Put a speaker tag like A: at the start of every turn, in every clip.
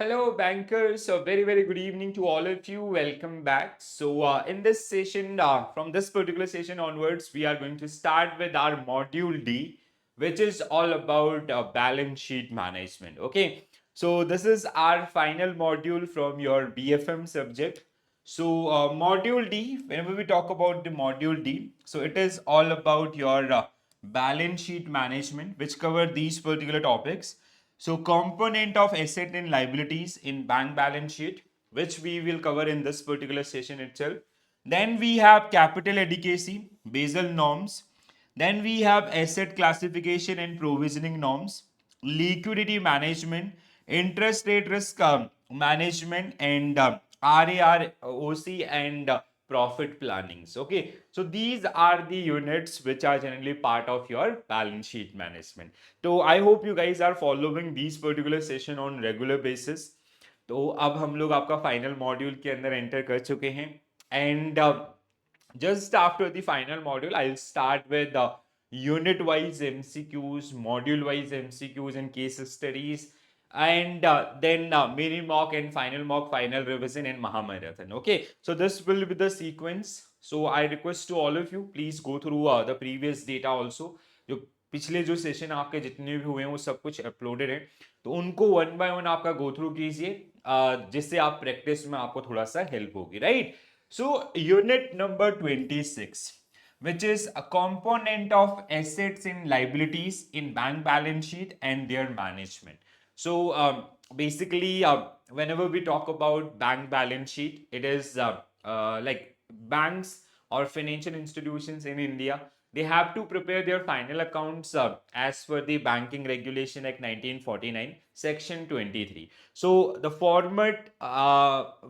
A: Hello, bankers. A very good evening to all of you. Welcome back. In this session, from this particular session onwards, we are going to start with our module D, which is all about balance sheet management. Okay, so this is our final module from your BFM subject. Module D, whenever we talk about the module D, so it is all about your balance sheet management, which cover these particular topics. So component of asset and liabilities in bank balance sheet, which we will cover in this particular session itself. Then we have capital adequacy, Basel norms. Then we have asset classification and provisioning norms, liquidity management, interest rate risk management, and RAR, OC, and profit plannings. Okay, so these are the units which are generally part of your balance sheet management. तो I hope you guys are following this particular session on regular basis. तो अब हम लोग आपका final module के अंदर enter कर चुके हैं and just after the final module, I'll start with the unit wise MCQs, module wise MCQs, and case studies, and then mini mock and final mock, final revision, and Mahamarathon. Okay, so this will be the sequence. So I request to all of you, please go through the previous data also. जो पिछले जो session आपके जितने भी हुए हैं वो सब कुछ अपलोडेड है, तो उनको वन बाय वन आपका गो थ्रू कीजिए, जिससे आप प्रैक्टिस में आपको थोड़ा सा हेल्प होगी, right. So, unit number 26, which is a component of assets and liabilities in bank balance sheet and their management. So, basically, whenever we talk about bank balance sheet, it is like banks or financial institutions in India, they have to prepare their final accounts as per the Banking Regulation Act 1949, Section 23. So the format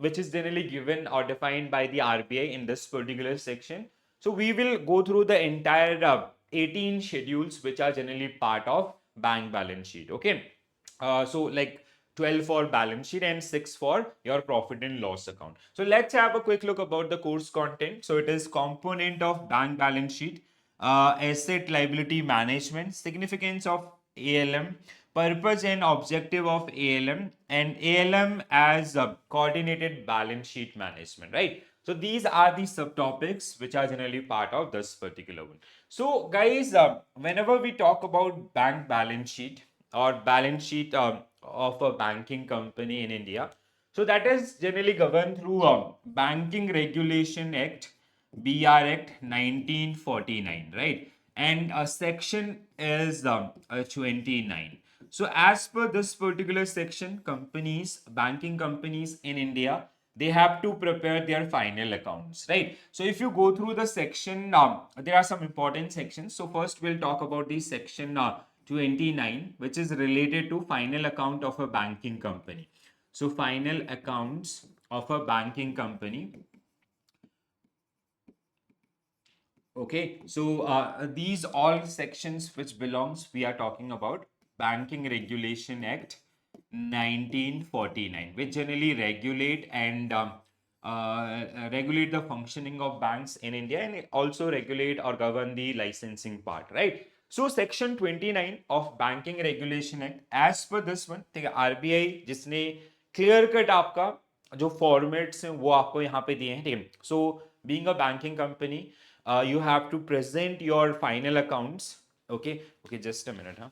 A: which is generally given or defined by the RBI in this particular section. So we will go through the entire 18 schedules which are generally part of bank balance sheet. Okay. So like 12 for balance sheet and 6 for your profit and loss account. So let's have a quick look about the course content. So it is component of bank balance sheet, asset liability management, significance of ALM, purpose and objective of ALM, and ALM as coordinated balance sheet management, right? So these are the subtopics which are generally part of this particular one. So guys, whenever we talk about bank balance sheet or balance sheet of a banking company in India, so that is generally governed through Banking Regulation Act, BR Act 1949, right? And a section is 29. So as per this particular section, companies, banking companies in India, they have to prepare their final accounts, right? So if you go through the section, there are some important sections. So first we'll talk about the section 29, which is related to final account of a banking company. So final accounts of a banking company. Okay, so these all sections which belongs, we are talking about Banking Regulation Act 1949, which generally regulate and regulate the functioning of banks in India, and also regulate or govern the licensing part, right? So section 29 of Banking Regulation Act, as per this one, ठीक है, RBI जिसने clear cut आपका जो formats हैं वो आपको यहाँ पे दिए हैं, ठीक है. So being a banking company, you have to present your final accounts. Okay, just a minute, huh?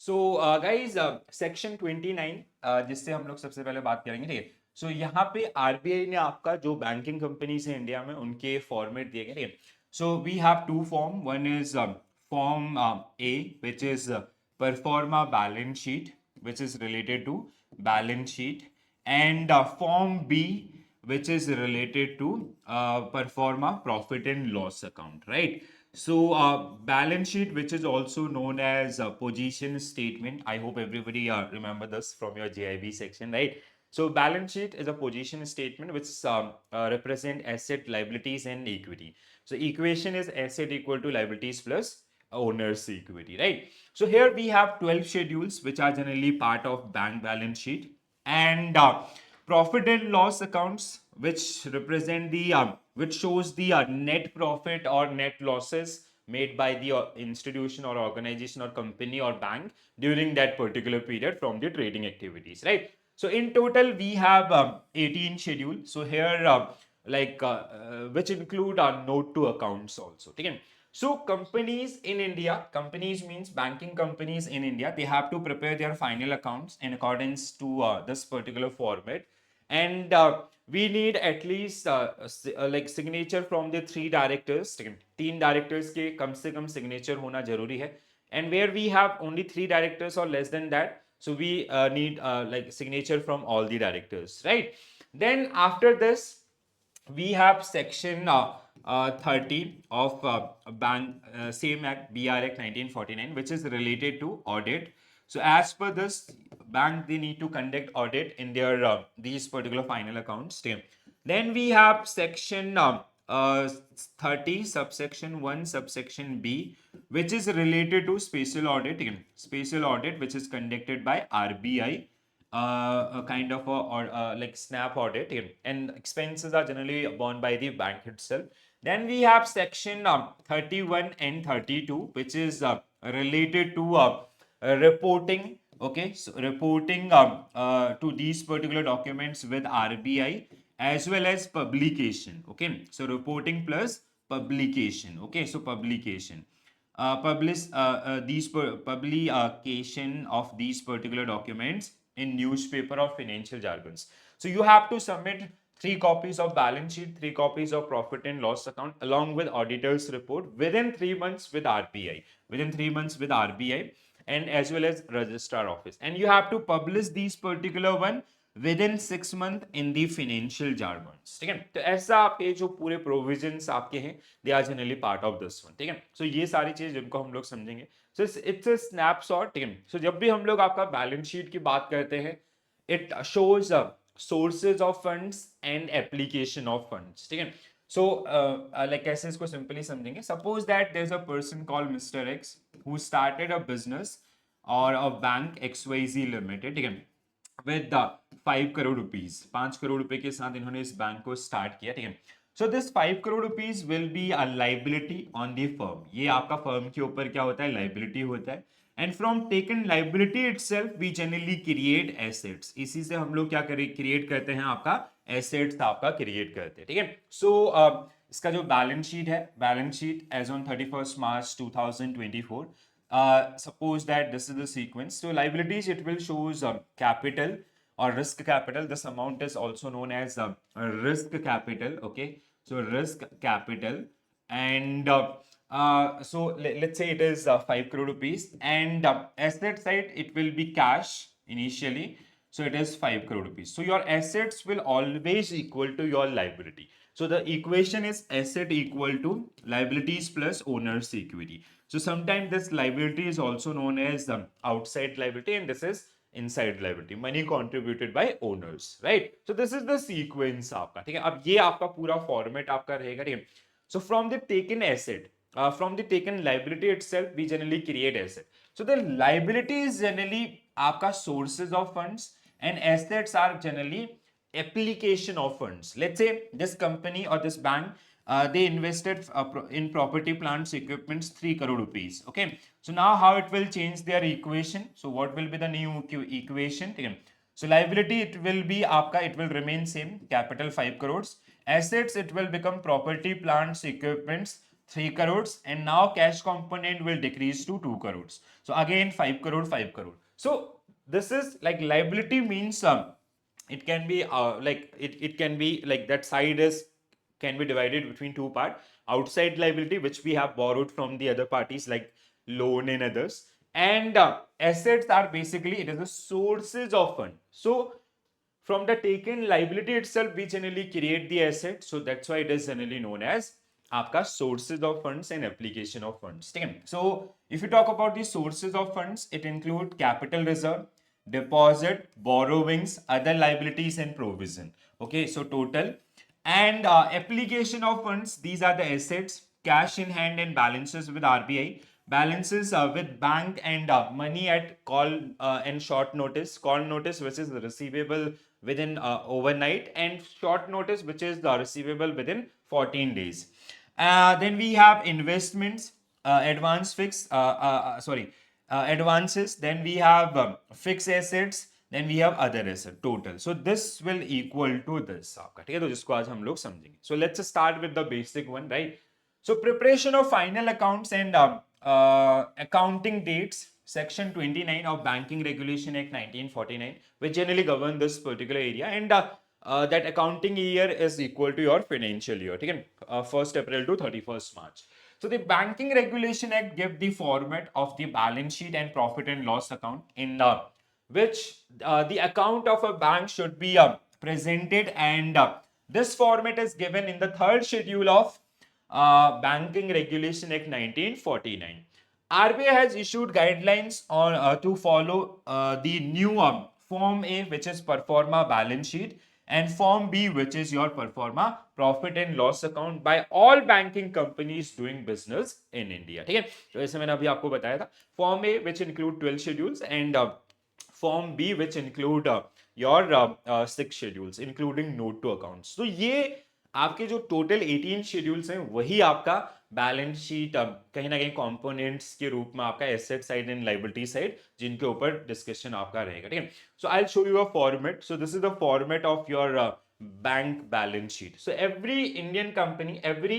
A: So guys section 29 जिससे हम लोग सबसे पहले बात करेंगे, ठीक है. सो यहाँ पे आरबीआई ने आपका जो बैंकिंग कंपनीज है इंडिया में उनके फॉर्मेट दिए गए, ठीक है. So we have two form. One is form A, which is performa balance sheet, which is related to balance sheet, and form B, which is related to performa profit and loss account, right? So balance sheet, which is also known as position statement. I hope everybody remember this from your JIB section, right? So balance sheet is a position statement which represent asset, liabilities, and equity. So equation is asset equal to liabilities plus owner's equity, right? So here we have 12 schedules which are generally part of bank balance sheet, and profit and loss accounts which represent the which shows the net profit or net losses made by the institution or organization or company or bank during that particular period from the trading activities, right? So in total we have 18 schedule. So here which include our note to accounts also. Okay? So companies in India, companies means banking companies in India, they have to prepare their final accounts in accordance to this particular format, and we need at least like signature from the three directors. तीन directors के कम से कम signature होना जरूरी है, and where we have only three directors or less than that, so we need like signature from all the directors, right? Then after this we have section 30 of Bank same Act, BR Act 1949, which is related to audit. So as per this, bank they need to conduct audit in their these particular final accounts. Then we have section 30 subsection 1 subsection B, which is related to special audit. Special audit which is conducted by RBI, a kind of a or like snap audit, and expenses are generally borne by the bank itself. Then we have section 31 and 32, which is related to reporting. Okay, so reporting to these particular documents with RBI, as well as publication. Okay, so reporting plus publication. Okay, so publication, publication of these particular documents in newspaper or financial jargons. So you have to submit three copies of balance sheet, three copies of profit and loss account, along with auditor's report within 3 months with RBI, within 3 months with RBI, and as well as registrar office. And you have to publish these particular one within 6 month in the financial jargons. ठीक है, तो ऐसा आपके जो पूरे provisions आपके हैं, they are generally part of this one. ठीक है, सो ये सारी चीज जिनको हम लोग समझेंगे. So it's a snapshot. ठीक है, सो जब भी हम लोग आपका बैलेंस शीट की बात करते हैं, it shows sources of funds and application of funds. ठीक है, सो लाइक कैसे इसको सिंपली समझेंगे. Suppose that there is a person called mister X who started a business और अ बैंक XYZ लिमिटेड. ठीक है, विद 5 करोड़ रुपीज, 5 करोड़ रुपए के साथ इन्होंने इस बैंक को स्टार्ट किया. ठीक है, so this 5 crore rupees will be a liability on the firm. ये आपका फर्म के ऊपर क्या होता है, लाइबिलिटी होता है. And from taken liability itself we generally create assets. इसी से हम लोग क्या क्रिएट करते हैं, आपका एसेट्स आपका क्रिएट करते हैं. ठीक है, सो इसका जो बैलेंस शीट है, balance sheet as on 31st March 2024. Suppose that this is the sequence. So liabilities, it will shows capital or risk capital. This amount is also known as risk capital. Okay, so risk capital, and so let's say it is 5 crore rupees, and asset side it will be cash initially. So it is 5 crore rupees. So your assets will always equal to your liability. So the equation is asset equal to liabilities plus owner's equity. So sometimes this liability is also known as outside liability, and this is inside liability, money contributed by owners, right? So this is the sequence आपका. ठीक है, अब ये आपका पूरा format आपका रहेगा. ठीक है, so from the taken asset, from the taken liability itself, we generally create asset. So the liability is generally आपका sources of funds, and assets are generally application of funds. Let's say this company or this bank, they invested in property, plants, equipments 3 crore rupees. Okay, so now how it will change their equation. So what will be the new equation? Okay. So liability, it will be आपका, it will remain same, capital 5 crores. Assets, it will become property, plants, equipments 3 crores, and now cash component will decrease to 2 crores. So again 5 crore, 5 crore. So this is like liability means it can be it can be like that side is can be divided between two parts: outside liability, which we have borrowed from the other parties like loan and others, and assets are basically it is the sources of fund. So from the taken liability itself we generally create the asset, so that's why it is generally known as आपका sources of funds and application of funds. ठीक है? So if you talk about the sources of funds, it include capital reserve, deposit, borrowings, other liabilities and provision. Okay, so total and application of funds, these are the assets, cash in hand and balances with RBI, balances with bank and money at call and short notice, call notice which is receivable within overnight, and short notice which is the receivable within 14 days. Then we have investments, advance fixed, advances. Then we have fixed assets. Then we have other asset total. So this will equal to this. आपका ठीक है, तो जिसको आज हम लोग समझेंगे. So let's start with the basic one, right? So preparation of final accounts and accounting dates. Section 29 of Banking Regulation Act 1949, which generally govern this particular area, and that accounting year is equal to your financial year. Okay? 1st April to 31st March. So the Banking Regulation Act give the format of the balance sheet and profit and loss account in which the account of a bank should be presented, and this format is given in the third schedule of Banking Regulation Act 1949. RBI has issued guidelines on to follow the new Form A, which is performa balance sheet, and Form B, which is your performa profit and loss account by all banking companies doing business in India. ठीक है, तो जैसे मैंने अभी आपको बताया था, Form A, which include 12 schedules, and Form B, which include your 6 schedules, including note to accounts. तो ये आपके जो टोटल 18 शेड्यूल्स हैं वही आपका बैलेंस शीट कहीं ना कहीं कंपोनेंट्स के रूप में आपका asset side and liability side जिनके ऊपर डिस्कशन आपका रहेगा. ठीक है, so I will show you a format. So this is the format of your bank balance sheet. So every Indian company, every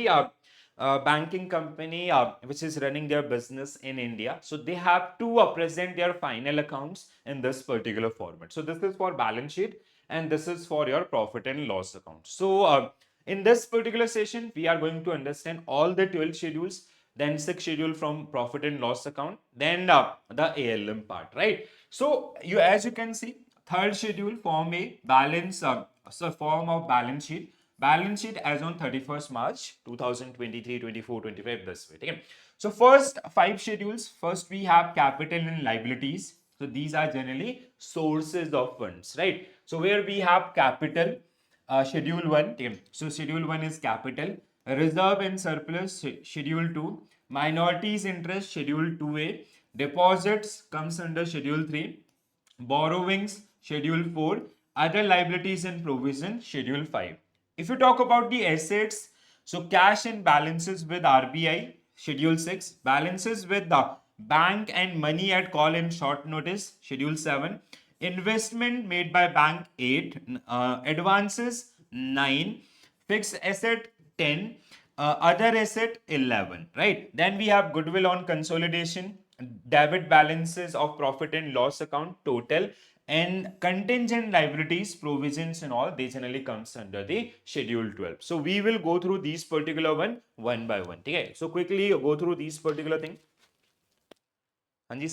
A: banking company which is running their business in India, so they have to present their final accounts in this particular format. So this is for balance sheet and this is for your profit and loss account. So in this particular session, we are going to understand all the 12 schedules, then 6 schedule from profit and loss account, then the ALM part, right? So you, as you can see, third schedule, Form A, balance, so form of balance sheet. Balance sheet as on 31st March 2023, 24, 25, this way. Okay? So first 5 schedules, first we have capital and liabilities. So these are generally sources of funds, right? So where we have capital, schedule 1, so schedule 1 is capital, reserve and surplus, schedule 2, minorities interest, schedule 2A, deposits comes under schedule 3, borrowings, schedule 4, other liabilities and provision, schedule 5. If you talk about the assets, so cash and balances with RBI, schedule 6, balances with the bank and money at call and short notice, schedule 7, investment made by bank 8, advances 9, fixed asset 10, other asset 11, right? Then we have goodwill on consolidation, debit balances of profit and loss account total, and contingent liabilities, provisions and all, they generally comes under the schedule 12. So we will go through these particular one by one. Okay, so quickly go through these particular thing. Hanji.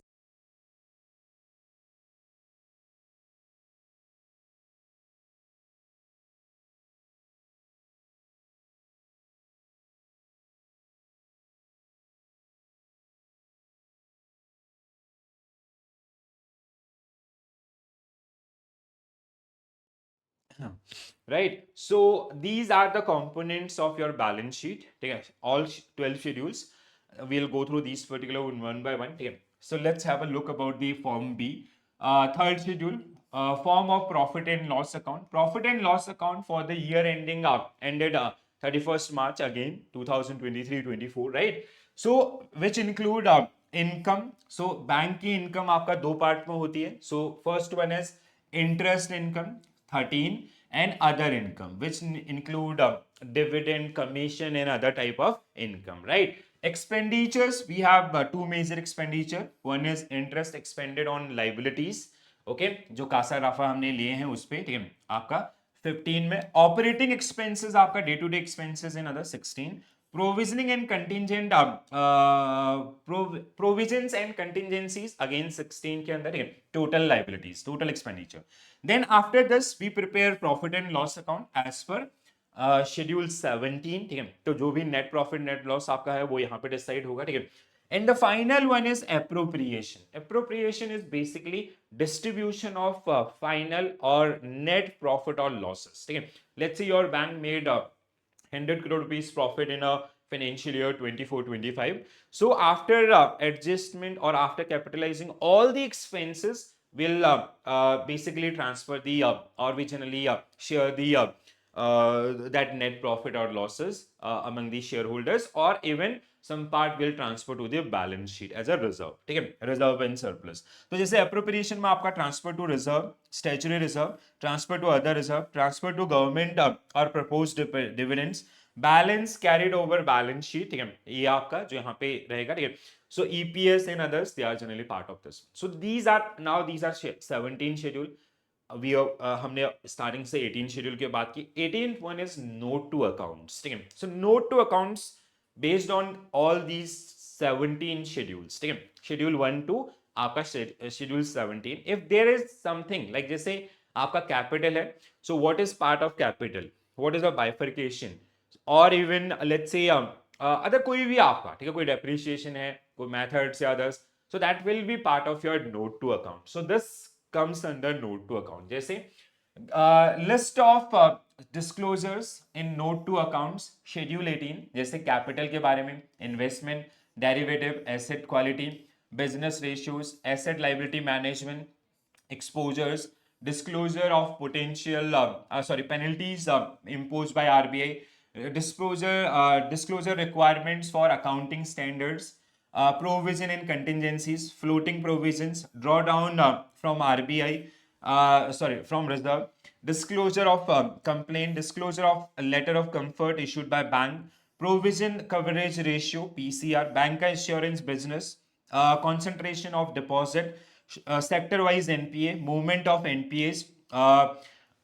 A: Right, so these are the components of your balance sheet. Okay, all 12 schedules. We'll go through these particular one by one. Okay, so let's have a look about the Form B. Third schedule, form of profit and loss account. Profit and loss account for the year ending ended 31st March again 2023-24, right? So which include income. So bank की income आपका दो part में होती है. So first one is interest income 13, and other income, which include dividend, commission and other type of income, right? Expenditures, we have two major expenditure. One is interest expended on liabilities, okay, जो Kasa Rafa हमने लिए हैं उस पे, ठीक है, आपका 15 में. ऑपरेटिंग एक्सपेंसेस आपका day to day expenses in other 16. provisioning and contingent provisions and contingencies again 16 के अंदर total liabilities, total expenditure. Then after this we prepare profit and loss account as per schedule 17, ठीक है. तो जो भी net profit net loss आपका है वो यहाँ पे डिसाइड होगा, ठीक है. And the final one is appropriation. Appropriation is basically distribution of final or net profit or losses. ठीक है. Let's say your bank made 100 crore rupees profit in a financial year 24-25. So after adjustment or after capitalizing all the expenses, will basically transfer the or we generally share the that net profit or losses among the shareholders, or even some part will transfer to the balance sheet as a reserve. ठीक है, reserve and surplus. तो जैसे appropriation में आपका transfer to reserve, statutory reserve, transfer to other reserve, transfer to government or proposed dividends, balance carried over balance sheet, ठीक है, ये आपका जो यहाँ पे रहेगा, ठीक है. So EPS and others, they are generally part of this. So these are 17 schedule. हमने स्टार्टिंग से 18 शेड्यूल की बात की. 18th one is note to accounts, ठीक है. So note to accounts based on all these 17 schedules, ठीक है. Schedule 1 to आपका schedule 17. If there is something like जैसे आपका कैपिटल है, so what is part of capital, what is a bifurcation, और even let's say other कोई भी आपका, ठीक है, कोई डेप्रिसिएशन है, कोई मेथड्स या others, so that will be part of your note to account. So this comes under note to account. जैसे list of disclosures in note to accounts schedule 18, जैसे capital के बारे में, investment, derivative, asset quality, business ratios, asset liability management, exposures, disclosure of potential penalties imposed by RBI, disclosure requirements for accounting standards, provision and contingencies, floating provisions, drawdown from RBI, from reserve, disclosure of complaint, disclosure of a letter of comfort issued by bank, provision coverage ratio (PCR), bank insurance business, concentration of deposit, sector-wise NPA, movement of NPAs,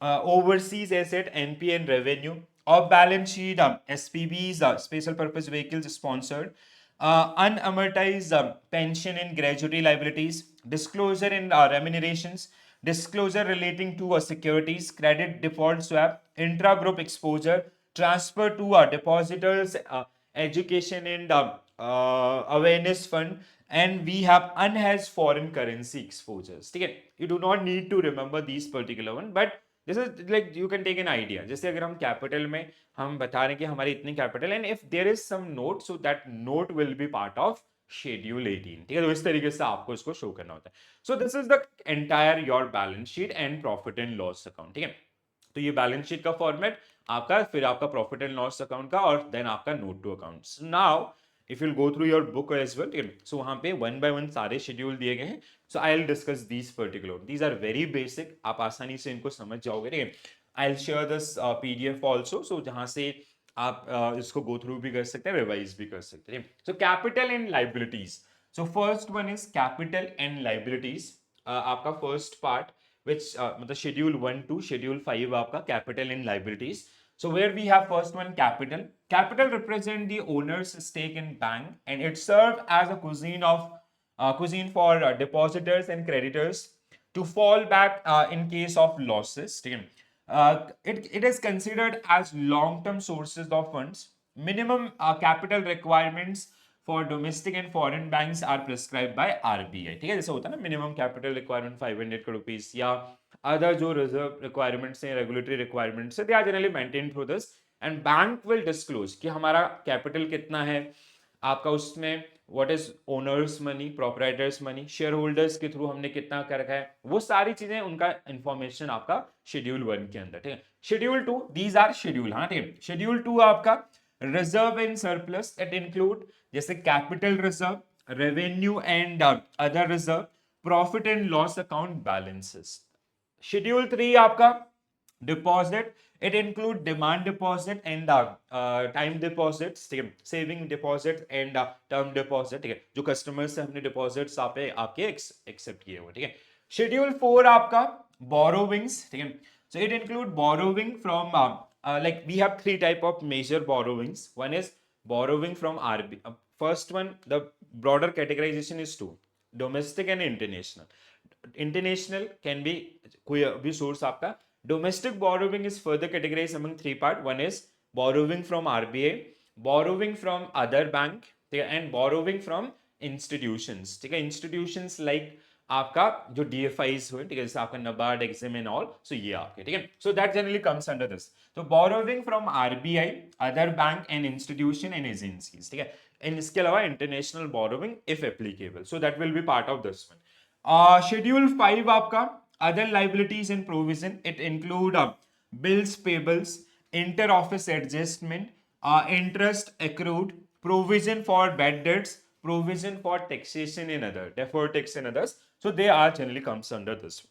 A: overseas asset NPA and revenue, off balance sheet SPVs, special purpose vehicles sponsored, unamortized pension and gratuity liabilities, disclosure in remunerations, disclosure relating to securities, credit default swap, intra-group exposure, transfer to depositors, education and awareness fund, and we have unhedged foreign currency exposures. ठीक है, you do not need to remember these particular one, but this is like you can take an idea. जैसे अगर हम capital में हम बता रहे हैं कि हमारी इतनी capital, and if there is some note, so that note will be part of schedule 18. ठीक है, तो इस तरीके से आपको इसको शो करना होता है. सो this is the entire your balance sheet and profit and loss account. ठीक है, तो ये बैलेंस शीट का फॉर्मेट आपका, फिर आपका प्रॉफिट एंड लॉस अकाउंट का, और देन आपका note to accounts. Now if you go through your book as well, ठीक है, सो वहां पे वन बाय वन सारे शेड्यूल दिए गए हैं. So I will discuss these particular, these are very basic, आप आसानी से इनको समझ जाओगे. ठीक है, I will share this PDF also, so जहां से आप इसको गो थ्रू भी कर सकते हैं, रिवाइज भी कर सकते हैं. So capital and liabilities. So first one is capital and liabilities. आपका फर्स्ट पार्ट which मतलब schedule 1 to schedule 5 आपका capital and liabilities. So where we have first one capital. Capital represent the owner's stake in bank, and it served as a cuisine for depositors and creditors to fall back in case of losses. It is considered as long-term sources of funds. Minimum capital requirements for domestic and foreign banks are prescribe by RBI. ठीक है, जैसे होता है ना minimum capital requirement 500 crore rupees, या other जो reserve requirements हैं, regulatory requirements है, they are generally maintain through this, and bank will disclose कि हमारा कैपिटल कितना है आपका, उसमें what is owners money, proprietors money, shareholders के थ्रू हमने कितना कर रखा है, वो सारी चीजें, उनका इंफॉर्मेशन आपका शेड्यूल 1 के अंदर. ठीक है, शेड्यूल 2, दीज आर शेड्यूल. हाँ, ठीक है, शेड्यूल 2 आपका reserve and surplus. It include जैसे capital reserve, revenue and other reserve, profit and loss account balances. Schedule 3 आपका deposit. It include demand deposit and time deposit, ठीक है, saving deposit and term deposit. ठीक है, जो customer से हमने deposits आपके एक्सेप्ट किए हुए. ठीक है, शेड्यूल 4 आपका बोरोविंग्स. ठीक है, so it include borrowing from like we have three type of major borrowings. One is borrowing from RB. First one, the broader categorization is two: domestic and international. International can be कोई भी source आपका. Domestic borrowing is further categorized among three part. One is borrowing from RBI, borrowing from other bank, ठीक है, and borrowing from institutions. ठीक है, institutions like आपका जो DFIs हुए, ठीक है, जैसे आपका NABARD, EXIM and all, so ये आपके, ठीक है, so that generally comes under this. तो borrowing from RBI, other bank and institution and agencies, ठीक है, and इसके अलावा international borrowing if applicable, so that will be part of this one. Schedule 5 आपका other liabilities and provision, it include bills payables, inter office adjustment, interest accrued, provision for bad debts, provision for taxation and other deferred tax and others, so they are generally comes under this one.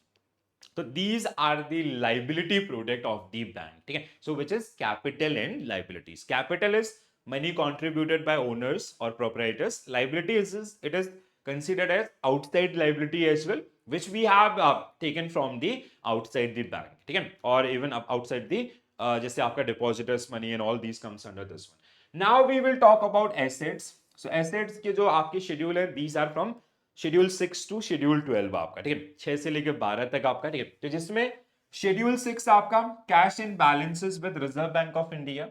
A: So these are the liability product of the bank, okay? So which is capital and liabilities. Capital is money contributed by owners or proprietors. Liability is it is considered as outside liability as well, which we have taken from the outside the bank, okay? Or even outside the जैसे आपका depositors money and all these comes under this one. Now we will talk about assets. So assets के जो आपके schedule है, these are from schedule 6 to schedule 12 आपका, ठीक है, 6 से लेकर 12 तक आपका, ठीक है, तो जिसमें शेड्यूल 6 आपका cash in balances with reserve bank of India.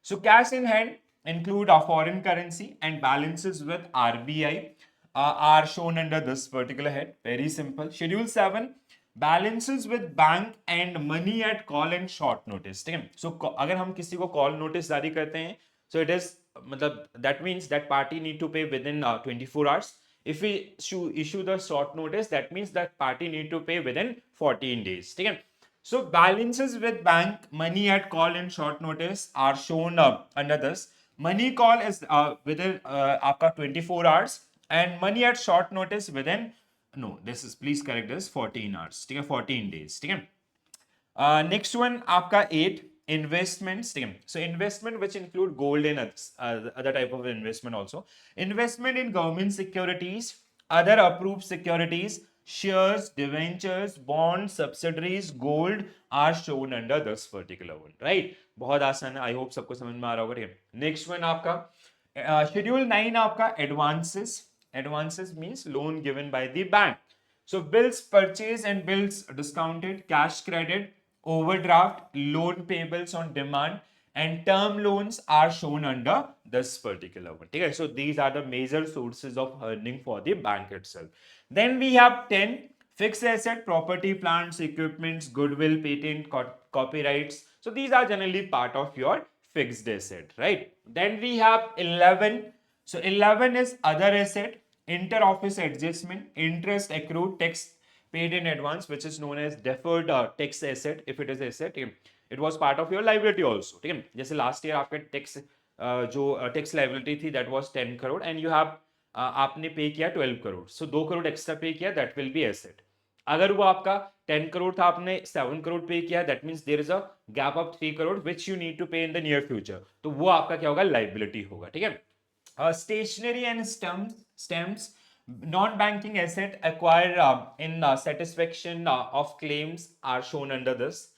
A: So cash in hand include a foreign currency and balances with RBI are shown under this particular head. Very simple. Schedule 7 balances with bank and money at call and short notice, ठीक है. So अगर हम किसी को call notice जारी करते हैं, so it is मतलब that means that party need to pay within 24 hours. If we issue the short notice, that means that party need to pay within 14 days, ठीक है. So balances with bank, money at call and short notice are shown under this. Money call is within आपका 24 hours and money at short notice within, no, this is, please correct this, 14 hours, ठीक है, 14 days, ठीक है. Next one आपका 8 investments, ठीक है. So investment which include gold and other type of investment also. Investment in government securities, other approved securities, shares, debentures, bonds, subsidiaries, gold are shown under this particular one, right? बहुत आसान है, I hope सबको समझ में आ रहा होगा, ठीक है. Next one आपका schedule 9 आपका advances. Advances means loan given by the bank. So bills purchase and bills discounted, cash credit, overdraft, loan payables on demand, and term loans are shown under this particular one. Okay? So these are the major sources of earning for the bank itself. Then we have 10 fixed asset, property, plants, equipments, goodwill, patent, copyrights. So these are generally part of your fixed asset, right? Then we have 11. So 11 is other asset, inter-office adjustment, interest accrued, tax paid in advance, which is known as deferred tax asset. If it is asset, it was part of your liability also, ठीक है. जैसे last year आपका tax जो tax liability थी, that was 10 crore and you have आपने पे किया 12 crore, so 2 crore extra पे किया, that will be asset. अगर वो आपका 10 करोड़ था, आपने 7 करोड़ पे किया, that means there is a gap of 3 crore which you need to pay in the near future, तो वो आपका क्या होगा, liability होगा, ठीक है. Stationery and stamps, non-banking asset acquired in satisfaction of claims are shown under this.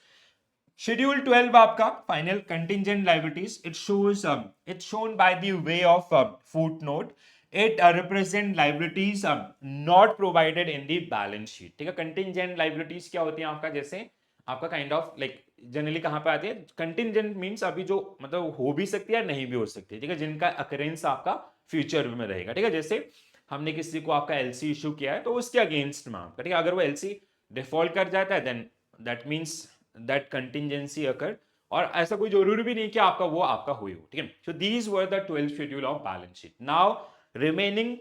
A: Schedule 12 आपका final contingent liabilities. It shows it's shown by the way of footnote. It represent liabilities not provided in the balance sheet. ठीक है, contingent liabilities क्या होती हैं आपका, जैसे आपका kind of like generally कहाँ पे आती है, कंटिंजेंट मींस अभी जो मतलब हो भी सकती है या नहीं भी हो सकती है, ठीक है, जिनका अकरेंस आपका फ्यूचर में रहेगा, ठीक है. जैसे हमने किसी को आपका एलसी इशू किया है तो उसके अगेंस्ट में आपका, ठीक है, अगर वो एलसी डिफॉल्ट कर जाता है then that means that contingency occur, और ऐसा कोई जरूरी भी नहीं कि आपका वो आपका हुई हो, ठीक है. So these were the 12 schedule of balance sheet. Now remaining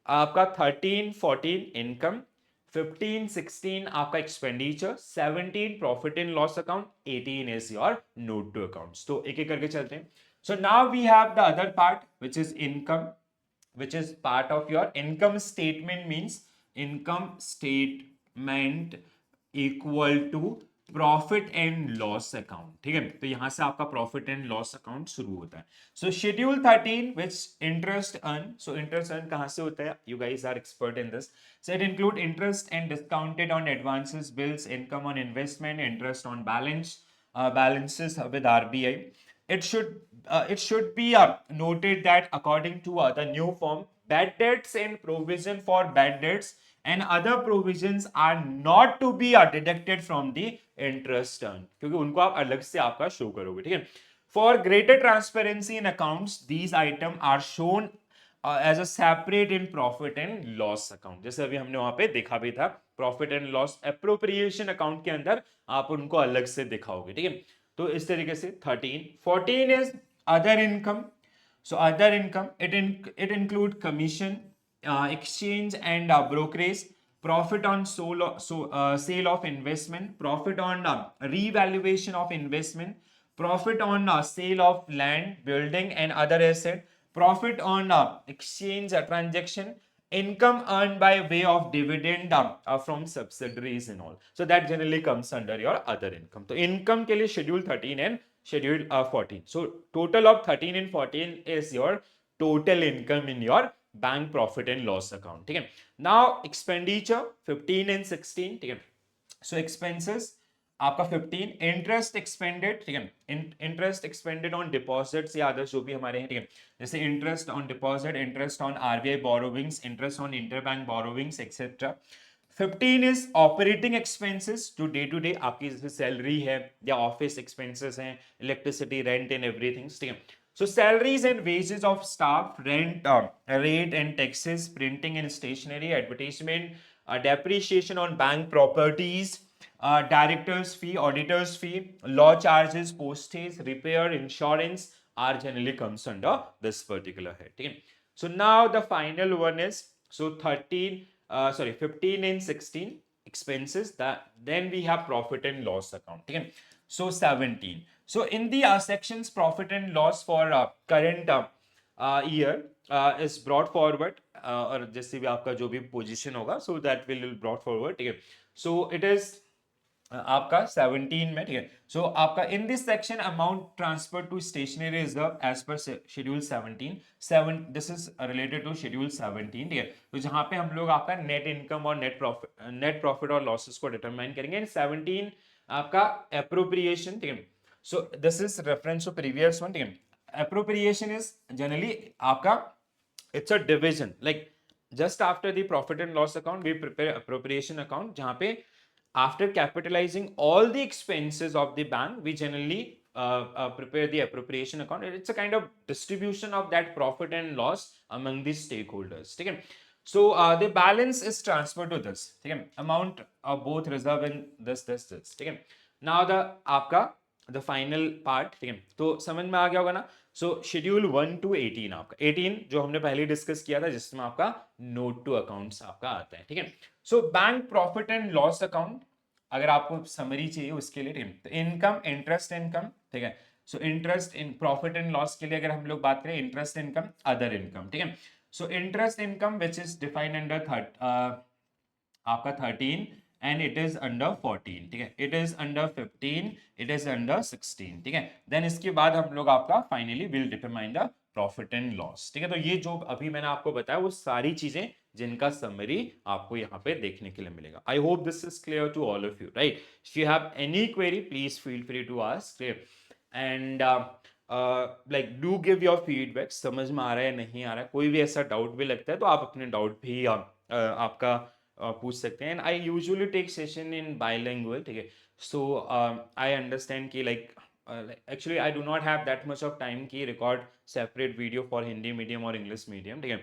A: आपका 13 14 इनकम, 15 16 आपका expenditure, 17 profit in loss account, 18 is your note to accounts. तो एक एक करके चलते हैं. So now we have the other part which is income, which is part of your income statement, means income statement equal to profit and loss account, ठीक है. तो यहां से आपका प्रॉफिट एंड लॉस अकाउंट शुरू होता है. So schedule 13 which interest earn. So interest earn कहां से होता है, you guys are expert in this. So it include interest and discounted on advances, bills, income on investment, interest on balances with RBI, it should be noted that according to the new form, bad debts and provision for bad debts and other provisions are not to be deducted from the interest earned, क्योंकि उनको आप अलग से आपका show करोगे, ठीक है. For greater transparency in accounts, these items are shown as a separate in profit and loss account. जैसे अभी हमने वहां पे देखा भी था, profit and loss appropriation account के अंदर आप उनको अलग से दिखाओगे, ठीक है. तो इस तरीके से 14 is other income. So other income it include commission, exchange and brokerage, profit on sale of investment, profit on revaluation of investment, profit on sale of land, building and other asset, profit on exchange transaction, income earned by way of dividend from subsidiaries and all. So that generally comes under your other income. So income के लिए schedule 13 and schedule 14. So total of 13 and 14 is your total income in your bank profit and loss account, ठीक है. Now expenditure 15 and 16, ठीक है. सो expenses आपका 15, interest expanded, ठीक है. Interest expanded on deposits या अदर्स जो भी हमारे हैं, ठीक है. जैसे interest on deposit, interest on RBI borrowings, interest on interbank borrowings etcetera. 15 is operating expenses, जो डे टू डे आपकी जैसे सैलरी है या ऑफिस एक्सपेंसेस हैं, इलेक्ट्रिसिटी, रेंट एंड एवरीथिंग, ठीक है. So salaries and wages of staff, rent, rate and taxes, printing and stationery, advertisement, depreciation on bank properties, director's fee, auditor's fee, law charges, postage, repair, insurance are generally comes under this particular head. Okay? So now the final one is, so 15 and 16 expenses, that then we have profit and loss account. Okay? So 17. So in the sections profit and loss for current year is brought forward, और जैसे भी आपका जो भी position होगा, so that will brought forward, ठीक है. So it is आपका 17 में, ठीक है. So आपका in this section amount transferred to stationery reserve as per schedule 17, this is related to schedule 17, ठीक है. तो जहां पे हम लोग आपका नेट इनकम और नेट प्रॉफिट और लॉसेस को डिटरमाइन करेंगे. 17 आपका एप्रोप्रिएशन, ठीक है. So this is reference to previous one, ठीक है. Appropriation is generally आपका, it's a division, like just after the profit and loss account we prepare appropriation account, जहां पे after capitalizing all the expenses of the bank we generally prepare the appropriation account. It's a kind of distribution of that profit and loss among the stakeholders, ठीक है. So the balance is transferred to this, ठीक है. Amount of both reserve and this, ठीक है. Now the आपका the final part, ठीक है. तो समझ में आ गया होगा ना. सो शेड्यूल 1 to 18, आपका 18 जो हमने पहले डिस्कस किया था, जिसमें आपका नोट टू अकाउंट्स आपका आता है, ठीक है. So bank profit and loss account, अगर आपको समरी चाहिए उसके लिए, ठीक है. तो इनकम, इंटरेस्ट इनकम, ठीक है. So interest in profit and loss के लिए अगर हम लोग बात करें, इंटरेस्ट इनकम, अदर इनकम, ठीक है. So interest income which is defined under आपका 13 and it is under 14, ठीक है. it is under 15, it is under 16, ठीक है. then इसके बाद हम लोग आपका finally will determine the profit and loss, ठीक है. तो ये जो अभी मैंने आपको बताया वो सारी चीजें जिनका समरी आपको यहाँ पे देखने के लिए मिलेगा. I hope this is clear to all of you, right? if you have any query please feel free to ask, and like do give your feedback. समझ में आ रहा है नहीं आ रहा है, कोई भी ऐसा डाउट भी लगता है तो आप अपने डाउट भी आपका पूछ सकते हैं. And I usually take session in bilingual, ठीक है. सो आई अंडरस्टैंड कि like actually I do not have that much of time की record separate video for Hindi medium और इंग्लिश मीडियम, ठीक है.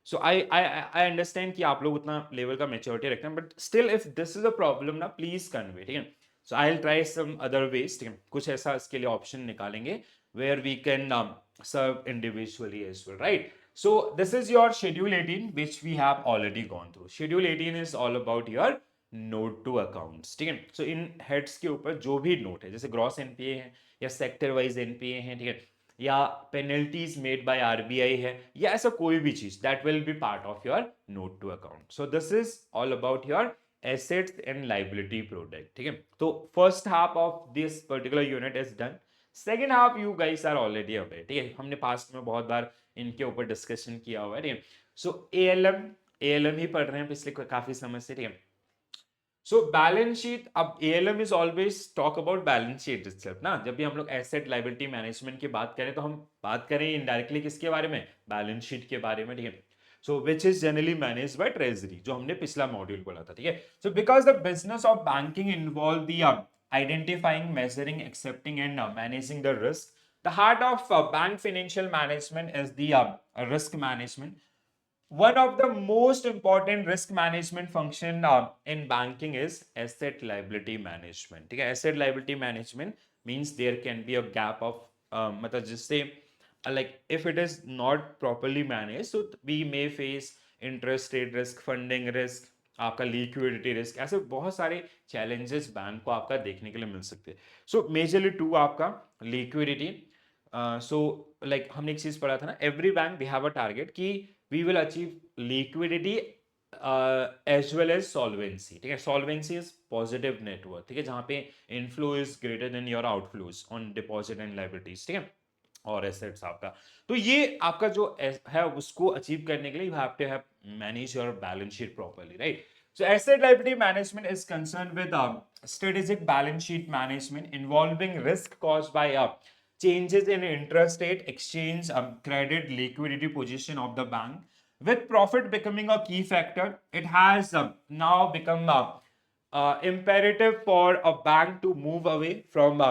A: सो आई अंडरस्टैंड कि आप लोग उतना लेवल का मेच्योरिटी रखते हैं, but still if this is a problem ना, प्लीज कन्वे, ठीक है. So I will try some other ways, ठीक है. कुछ ऐसा इसके लिए ऑप्शन निकालेंगे where we can serve individually as well, right? So this is your schedule 18 which we have already gone through. Schedule 18 is all about your note to accounts, ठीक है. So इन heads के ऊपर जो भी note है, जैसे gross NPA है या sector wise NPA है, ठीक है, या penalties made by RBI है, या ऐसा कोई भी चीज, that will be part of your note to account. So this is all about your assets and liability product, ठीक है. तो first half of this particular unit is done. Second half you guys are already aware, ठीक है. हमने past में बहुत बार इनके ऊपर डिस्कशन किया हुआ है, ठीक है. सो एएलएम ही पढ़ रहे हैं पिछले काफी समय से, ठीक है. सो बैलेंस शीट, अब ALM is always talk about balance sheet itself ना। जब भी हम लोग एसेट लायबिलिटी मैनेजमेंट की बात करें तो हम बात करें इनडायरेक्टली किसके बारे में, बैलेंस शीट के बारे में, ठीक है। So which is generally managed by treasury, जो हमने पिछला मॉड्यूल बोला था, ठीक है। So because the business of banking involve the identifying, measuring, accepting, and managing the risk. The heart of bank financial management is the risk management. One of the most important risk management function in banking is asset liability management. ठीक है, asset liability management means there can be a gap of मतलब जिससे like if it is not properly managed, so we may face interest rate risk, funding risk, आपका liquidity risk, ऐसे बहुत सारे challenges bank को आपका देखने के लिए मिल सकते हैं। सो मेजरली टू आपका लिक्विडिटी। सो लाइक हमने एक चीज पढ़ा था ना, every bank we have a target कि we will achieve liquidity as well as solvency, ठीक है। सॉल्वेंसी इज पॉजिटिव नेटवर्क, ठीक है, जहां पे inflow is greater than your outflows on deposit and liabilities, ठीक है, और एसेट्स आपका। तो ये आपका जो है उसको अचीव करने के लिए you have to have manage your balance sheet properly, right. So asset liability management is concerned with strategic balance sheet management involving risk caused by changes in interest rate, exchange, credit, liquidity position of the bank. With profit becoming a key factor, it has now become imperative for a bank to move away from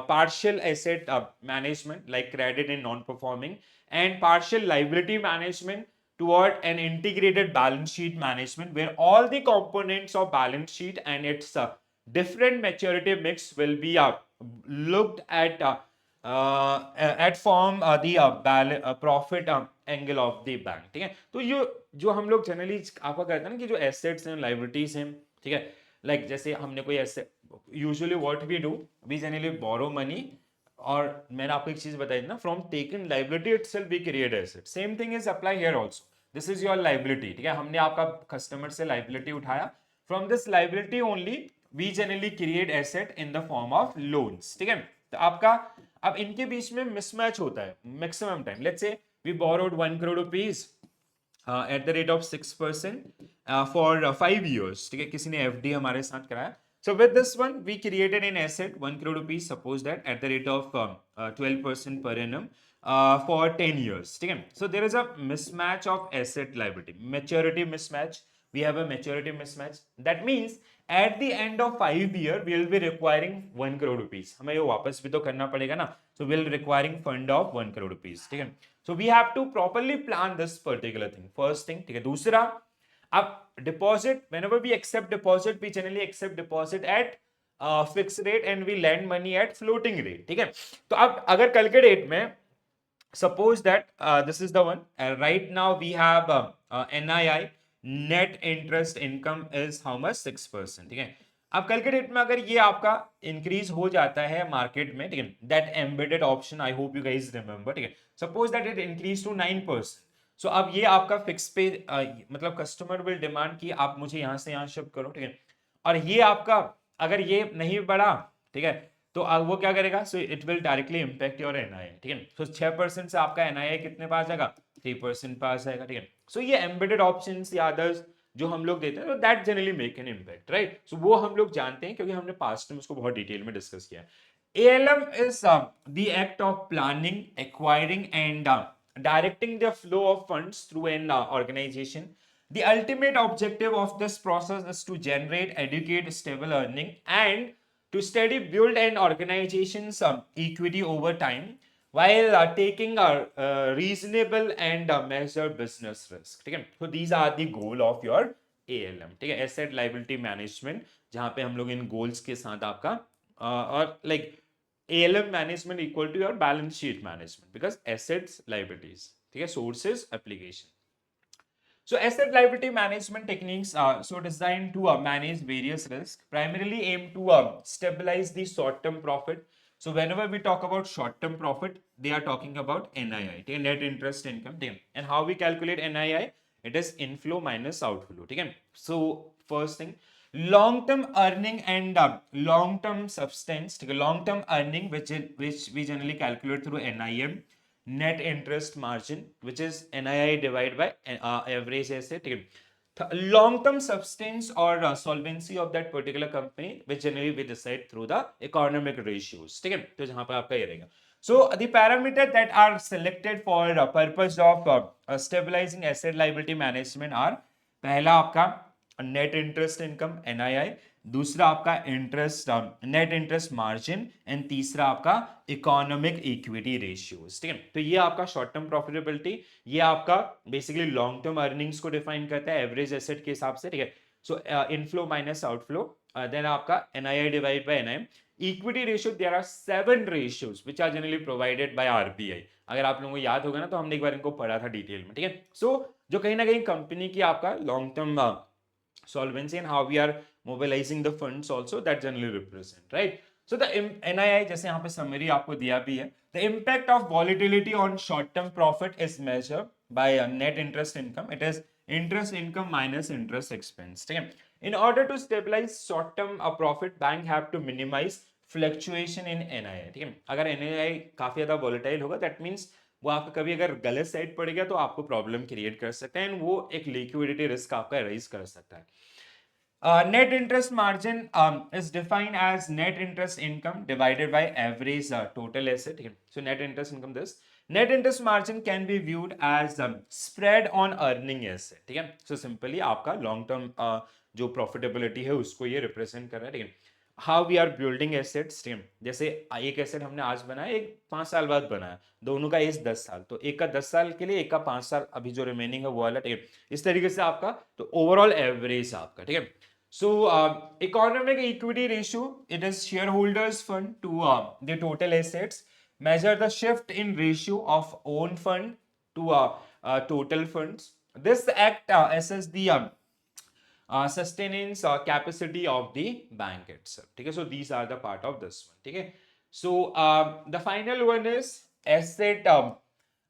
A: partial asset management like credit and non-performing and partial liability management toward an integrated balance sheet management where all the components of balance sheet and its different maturity mix will be looked at from the profit angle of the bank, ठीक है। तो ये जो हम लोग generally आपका कहते हैं ना कि जो एसेट्स हैं लाइबिलिटीज हैं, ठीक है, लाइक जैसे हमने कोई ऐसे usually what we do, we generally borrow money, और मैंने आपको एक चीज बताई ना, from taken liability itself we create asset, same thing is apply here also. This is your liability, ठीक है, हमने आपका कस्टमर से लाइबिलिटी उठाया, from this liability only we generally create asset in the form of loans, ठीक है। तो आपका अब इनके बीच में मिसमैच होता है maximum time. Let's say we borrowed 1 crore rupees at the rate of 6% for 5 years, ठीक है, किसी ने एफडी हमारे साथ कराया। So with this one, we created an asset 1 crore rupees, suppose that at the rate of 12% per annum for 10 years, ठीक है। So there is a mismatch of asset liability, maturity mismatch. We have a maturity mismatch. That means at the end of 5 year, we will be requiring 1 crore rupees. हमें ये वापस भी तो करना पड़ेगा ना। So we will requiring fund of 1 crore rupees, ठीक है। So we have to properly plan this particular thing. First thing, ठीक है। दूसरा, अब deposit, whenever we accept deposit, we generally accept deposit at fixed rate and we lend money at floating rate, ठीक है। तो अब अगर कल के डेट में suppose that this is the one, right now we have NII, net interest income is how much, 6%, ठीक है। अब कल के डेट में अगर ये आपका इंक्रीज हो जाता है मार्केट में, ठीक है, that embedded option, I hope you guys remember, ठीक है, suppose that it increase to 9%। So अब ये आपका फिक्स पे मतलब कस्टमर विल डिमांड कि आप मुझे यहां से यहां शिफ्ट करो, ठीक है, और ये आपका अगर ये नहीं बढ़ा, ठीक है, तो अब वो क्या करेगा, so it will directly impact your NII, ठीक है। सो 6% से आपका एनआईआई कितने पास जाएगा, 3% पास जाएगा, ठीक है। सो ये एम्बेडेड ऑप्शंस या अदर्स जो हम लोग देते हैं, तो that generally make an impact, right. So वो हम लोग जानते हैं क्योंकि हमने पास्ट में उसको बहुत डिटेल में डिस्कस किया है। ALM is the act of planning, acquiring, and directing the flow of funds through an organization. The ultimate objective of this process is to generate, educate, stable earning, and to steady build an organization's equity over time while taking a reasonable and measured business risk, ठीक है। So these are the goal of your ALM, ठीक है, asset liability management, जहां पे हम लोग इन goals के साथ आपका और like ALM management equal to your balance sheet management because assets liabilities, ठीक है, sources application. So asset liability management techniques are so designed to manage various risks, primarily aim to stabilize the short-term profit. So whenever we talk about short-term profit, they are talking about NII, net interest income. And how we calculate NII? It is inflow minus outflow. So first thing, long-term earning and long-term substance. Long-term earning, which we generally calculate through NIM, net interest margin, which is NII divided by average asset. long term substance or solvency of that particular company, which generally we decide through the economic ratios. ठीक है, तो जहां पर आपका ये रहेगा. So the parameter that are selected for purpose of stabilizing asset liability management are, पहला आपका नेट इंटरेस्ट इनकम NII, दूसरा आपका interest net interest margin, and तीसरा आपका इकोनॉमिक इक्विटी रेशियोज. ठीक है, तो ये आपका शॉर्ट टर्म प्रॉफिटेबिलिटी, ये आपका बेसिकली लॉन्ग टर्म अर्निंग्स को डिफाइन करता है एवरेज एसेट के हिसाब से. ठीक है, so inflow minus outflow, then आपका NII divide by NIM. Equity ratio, there are 7 ratios which are generally provided by RBI. अगर आप लोगों को याद होगा ना, तो हमने एक बार इनको पढ़ा था डिटेल में. ठीक है, सो जो कहीं ना कहीं कंपनी की आपका long term solvency and how we are mobilizing the funds also, that generally represent, right? So the NII, जैसे यहाँ पे summary आपको दिया भी है, the impact of volatility on short term profit is measured by net interest income. It is interest income minus interest expense. ठीक है, in order to stabilize short term profit, bank have to minimize fluctuation in NII. ठीक है, अगर NII काफी ज्यादा volatile होगा, that means वो आपका कभी अगर गलत साइड पड़ेगा तो आपको प्रॉब्लम क्रिएट कर सकता है, एंड वो एक लिक्विडिटी रिस्क आपका राइज कर सकता है. Net interest margin is defined as net interest income divided by average total asset. So net interest income, this net interest margin can be viewed as spread on earning asset. ठीक है, so simply आपका long term जो profitability है उसको ये represent कर रहा है. ठीक है, how we are building assets. ठीक है, जैसे एक एसेट हमने आज बनाया, एक 5 साल बाद बनाया, दोनों का एज 10 साल, तो एक का 10 साल के लिए, एक का 5 साल अभी जो रिमेनिंग है वो वाला. ठीक है, इस तरीके से आपका तो ओवरऑल एवरेज आपका. ठीक है, so economic equity ratio, it is shareholders fund to the total assets, measure the shift in ratio of own fund to total funds. This act assess the sustenance capacity of the bank itself. ठीक है, so these are the part of this one. ठीक है, so the final one is asset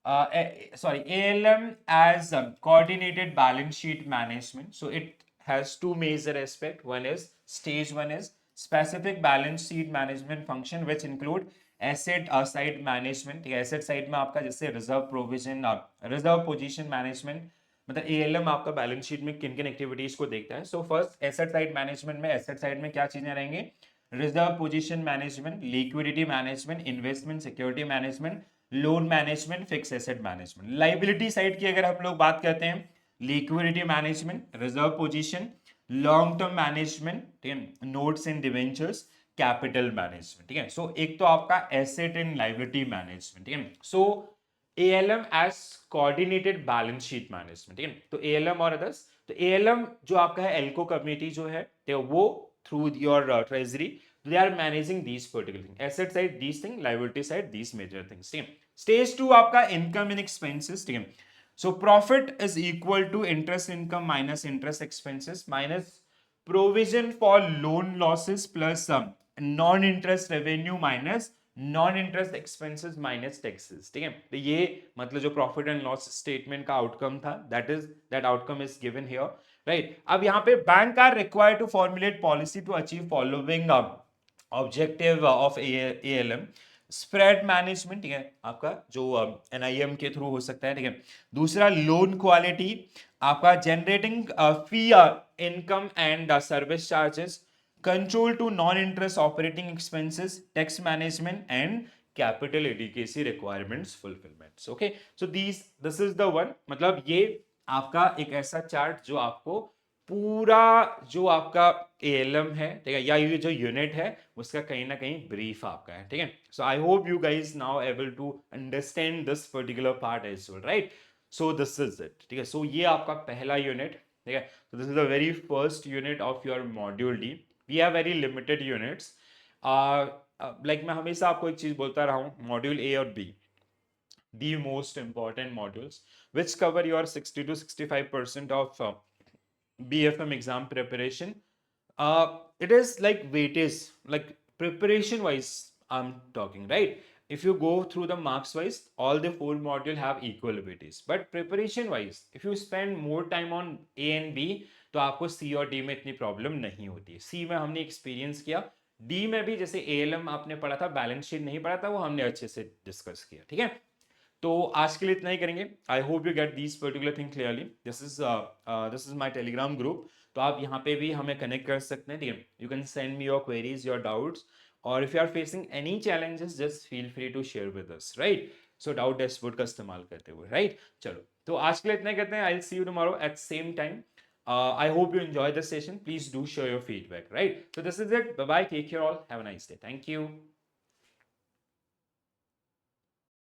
A: ALM as coordinated balance sheet management. So it has two major aspects. One is stage one is specific balance sheet management function which include asset side management. asset side में आपका जैसे reserve provision, reserve position management, मतलब ALM आपका balance sheet में किन किन activities को देखता है. So first asset side management में, एसेट साइड में क्या चीजें रहेंगे, reserve position management, liquidity management, investment security management, loan management, fix asset management. Liability side की अगर हम लोग बात करते हैं, liquidity management, reserve position, long term management, ठीक है, notes and debentures, capital management. ठीक है, सो एक तो आपका एसेट एंड लाइबिलिटी मैनेजमेंट. ठीक है, so ALM as coordinated balance sheet management. ठीक है, तो ALM और अदर्स, तो ALM जो आपका है एल्को कम्युनिटी जो है, तो वो through your treasury they are managing these particular things. Asset side these things, liability side these major things. ठीक है, स्टेज 2 आपका इनकम एंड एक्सपेंसेस. ठीक है, so profit is equal to interest income minus interest expenses minus provision for loan losses plus non interest revenue minus non interest expenses minus taxes. ठीक है, तो ये मतलब जो प्रॉफिट एंड लॉस स्टेटमेंट का outcome था, that outcome is given here, right. अब यहाँ पे bank are required to formulate policy to achieve following objective of ALM. Spread management, ठीक है, आपका जो NIM के थ्रू हो सकता है. ठीक है, दूसरा लोन क्वालिटी, आपका generating fee income and service charges, control to non-interest operating expenses, tax management and capital adequacy requirements fulfillments. Okay, so this is the one. मतलब ये आपका एक ऐसा चार्ट जो आपको पूरा जो आपका ALM है, ठीक है, या ये जो यूनिट है उसका कहीं ना कहीं ब्रीफ आपका है. ठीक है, so I hope you guys now able to understand this particular part as well, right. So this is it. ठीक है, सो ये आपका पहला यूनिट. ठीक है, so this is the very first unit of your module D. We have very limited units. Like मैं हमेशा आपको एक चीज बोलता रहा हूँ, मॉड्यूल A और B, the most important modules which cover your 60 to 65% of BFM exam preparation. It is like weightage, like preparation wise I'm talking, right? If you go through the marks wise, all the 4 module have equal weightage, but preparation wise if you spend more time on A and B, तो आपको C और D में इतनी problem नहीं होती. C में हमने experience किया, D में भी जैसे ALM आपने पढ़ा था, बैलेंस शीट नहीं पढ़ा था, वो हमने अच्छे से डिस्कस किया. ठीक है, तो आज के लिए इतना ही करेंगे. आई hope you get these particular thing clearly. This is my Telegram group. तो आप यहाँ पे भी हमें कनेक्ट कर सकते हैं, ठीक है. You can send me your queries, your doubts, और if you are facing any challenges just feel free to share with us, right. So doubt dashboard का इस्तेमाल करते हुए, राइट. चलो, तो आज के लिए इतना ही करते हैं. I will see you tomorrow at same time. I hope you enjoy this session. Please do share your feedback, right? So this is it. Bye bye. Take care all. Have a nice day. Thank you.